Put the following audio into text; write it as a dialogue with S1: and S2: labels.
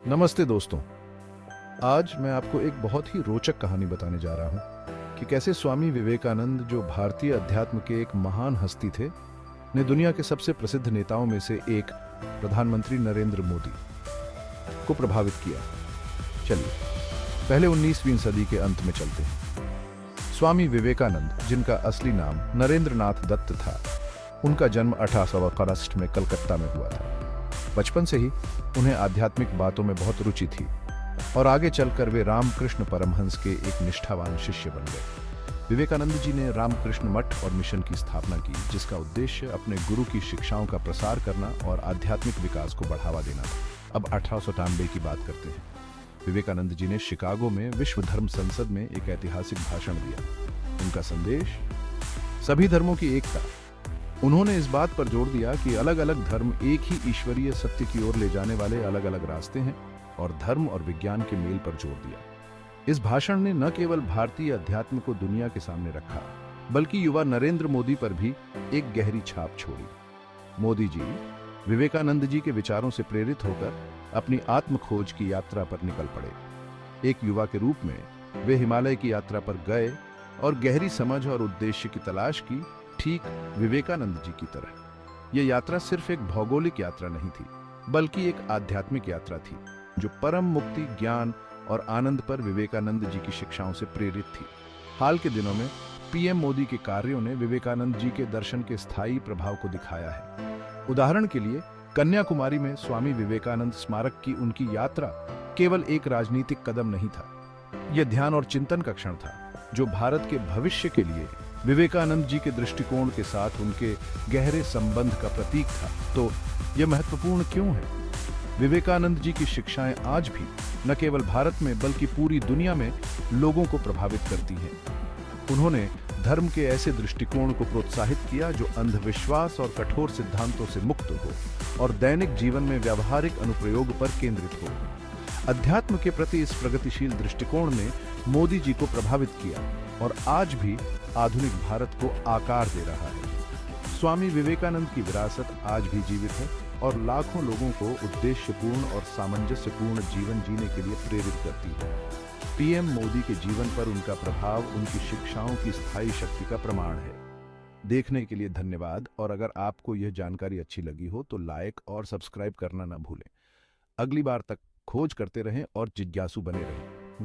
S1: नमस्ते दोस्तों। आज मैं आपको एक बहुत ही रोचक कहानी बताने जा रहा हूं कि कैसे स्वामी विवेकानंद, जो भारतीय अध्यात्म के एक महान हस्ती थे, ने दुनिया के सबसे प्रसिद्ध नेताओं में से एक प्रधानमंत्री नरेंद्र मोदी को प्रभावित किया। चलिए पहले 19वीं सदी के अंत में चलते हैं। स्वामी विवेकानंद, जिनका असली नाम नरेंद्र नाथ दत्त था, उनका जन्म 1861 में कलकत्ता में हुआ था। बचपन से ही उन्हें आध्यात्मिक बातों में बहुत रुचि थी और आगे चलकर वे रामकृष्ण परमहंस के एक निष्ठावान शिष्य बन गए। विवेकानंद जी ने रामकृष्ण मठ और मिशन की स्थापना की, जिसका उद्देश्य अपने गुरु की शिक्षाओं का प्रसार करना और आध्यात्मिक विकास को बढ़ावा देना था। अब 1898 की बात करते हैं। विवेकानंद जी ने शिकागो में विश्व धर्म संसद में एक ऐतिहासिक भाषण दिया। उनका संदेश सभी धर्मों की एकता। उन्होंने इस बात पर जोर दिया कि अलग अलग धर्म एक ही ईश्वरीय सत्य की ओर ले जाने वाले अलग अलग रास्ते हैं, और धर्म और विज्ञान के मेल पर जोर दिया। इस भाषण ने न केवल भारतीय अध्यात्म को दुनिया के सामने रखा, बल्कि युवा नरेंद्र मोदी पर भी एक गहरी छाप छोड़ी। मोदी जी विवेकानंद जी के विचारों से प्रेरित होकर अपनी आत्म खोज की यात्रा पर निकल पड़े। एक युवा के रूप में वे हिमालय की यात्रा पर गए और गहरी समझ और उद्देश्य की तलाश की, ठीक विवेकानंद जी की तरह। यह यात्रा सिर्फ एक भौगोलिक यात्रा नहीं थी, बल्कि एक आध्यात्मिक यात्रा थी, जो परम मुक्ति, ज्ञान और आनंद पर विवेकानंद जी की शिक्षाओं से प्रेरित थी। हाल के दिनों में पीएम मोदी के कार्यों ने विवेकानंद जी के दर्शन के स्थायी प्रभाव को दिखाया है। उदाहरण के लिए, कन्याकुमारी में स्वामी विवेकानंद स्मारक की उनकी यात्रा केवल एक राजनीतिक कदम नहीं था, यह ध्यान और चिंतन का क्षण था, जो भारत के भविष्य के लिए विवेकानंद जी के दृष्टिकोण के साथ उनके गहरे संबंध का प्रतीक था। तो यह महत्वपूर्ण क्यों है? विवेकानंद जी की शिक्षाएं आज भी न केवल भारत में बल्कि पूरी दुनिया में लोगों को प्रभावित करती हैं। उन्होंने धर्म के ऐसे दृष्टिकोण को प्रोत्साहित किया जो अंधविश्वास और कठोर सिद्धांतों से मुक्त हो और दैनिक जीवन में व्यावहारिक अनुप्रयोग पर केंद्रित हो। अध्यात्म के प्रति इस प्रगतिशील दृष्टिकोण ने मोदी जी को प्रभावित किया और आज भी आधुनिक भारत को आकार दे रहा है। स्वामी विवेकानंद की विरासत आज भी जीवित है और लाखों लोगों को उद्देश्यपूर्ण और सामंजस्यपूर्ण जीवन जीने के लिए प्रेरित करती है। पीएम मोदी के जीवन पर उनका प्रभाव उनकी शिक्षाओं की स्थायी शक्ति का प्रमाण है। देखने के लिए धन्यवाद, और अगर आपको यह जानकारी अच्छी लगी हो तो लाइक और सब्सक्राइब करना ना भूलें। अगली बार तक खोज करते रहें और जिज्ञासु बने रहें।